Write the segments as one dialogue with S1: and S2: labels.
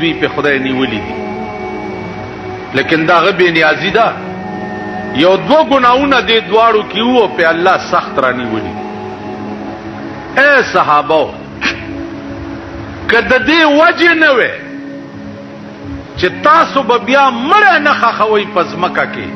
S1: دوی په خدای نیولې دي لیکن دا غبي نیازي ده یو دو ګناونه دي دواړو کې وو په الله سخت را نیولې اے صحابه کده دې وجه نه وې چې تاسو به بیا مړ نه خخوي پزمکه کې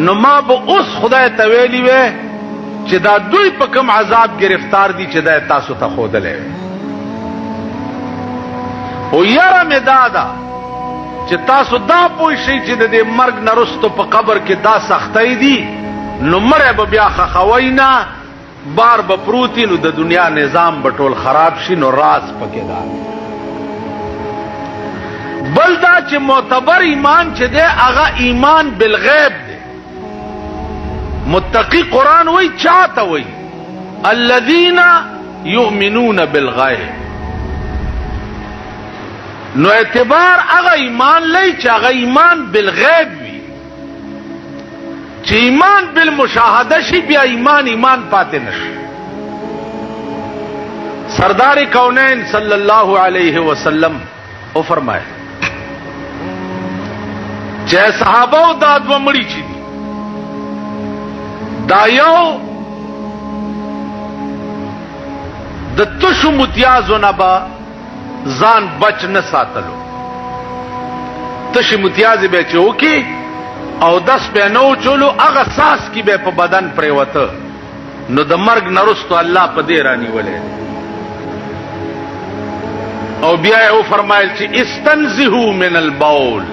S1: نو ما به اوس خدای ته ویلي وې چې دا دوی په کوم عذاب گرفتار دي چې دا تاسو ته خودلې او یاره مې دادا چې تاسو دا پوه شئ چې د دې مرګ نه رستو په قبر کې دا سختۍ دي نو مړی به بیا خخوی نه بار به پروتي نو د دنیا نظام به ټول خراب شي نو راز پکې دا بل دا چې معتبر ایمان چې دی هغه ایمان بالغیب دی متقی قرآن وی چاہتا وی الذین یؤمنون بالغیب نو اعتبار اغا ایمان لئی چا اغا ایمان بالغیب وی چا ایمان بالمشاہدہ شی بیا ایمان پاتے نشی سردار کونین صلی اللہ علیہ وسلم او فرمائے چاہے صحابہ داد و مڑی چی دی دا یو د تشو متیازو نبا ځان بچ نه ساتلو تشي متیازې به چې وکي او دس به نو چولو هغه ساس کی به په بدن پریوته نو د مرګ نرستو الله په دې رانیولې او بیا یې فرمایل چې استنزهوا من البول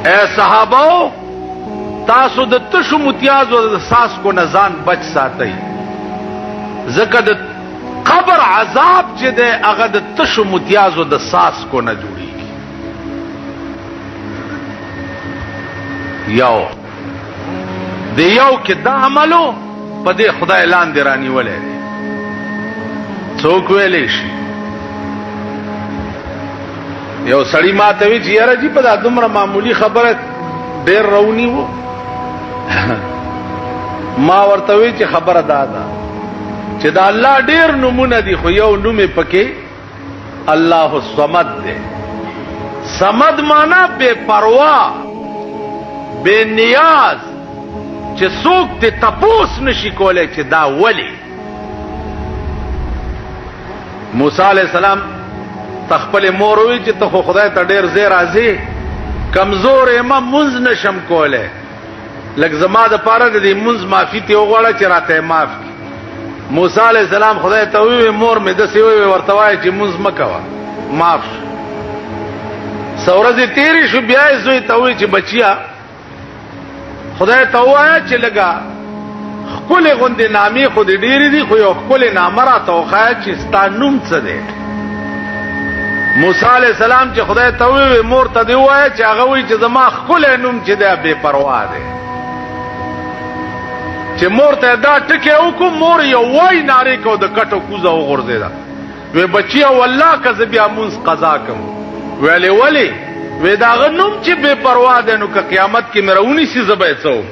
S1: اے صحابه تاسو د تشو متیازو د ساس کو نه ځان بچ ساتئ ځکه د قبر عذاب چې ده هغه د تشو متیازو د ساس کو نه جوړیږي یو د یو کې دا عملو په دې خدای لاندې رانیولې څوک ویلې شي یو سړی ماته وی چې یاره جی په دا دومره معمولی خبره ډېر رونی وو ما ورته وی چې خبره ده چې دا الله ډیر نمونه دي خو یو نوم پکې الله الصمد دی صمد معنا بے پروا بے نیاز چې څوک ته تپوس نشي کولای چې دا ولی موسی علیہ السلام تخپل مور وی چې ته خدای ته ډیر زیر راځي کمزور ما منځ نشم کولای لکه زما د پاره د دې منځ معافی ته وغواړه چې راته معاف موسی علیہ السلام خدای ته وی مور مې د سی وی ورته وای چې منځ مکوا معاف سورځ تیری شو بیا زوی ته وی چې بچیا خدای ته وای چې لگا خپل غوندې نامې خو دې ډېری دي خو یو خپل نامه را توخای چې ستا نوم څه دی موسی علیہ السلام چې خدای ته وی مور ته دی وای چې هغه وی چې زما خپل نوم چې دی بے پروا دی چې مور ته دا ټکی وکړو مور یو وای ناری کو د کټو کوزه وغورځیدا وی بچیا والله که بیا مونږ قضا کوم ویلې ولی وی دا غنوم چې بے پروا ده نو که قیامت کې مرونی سي زبې څوک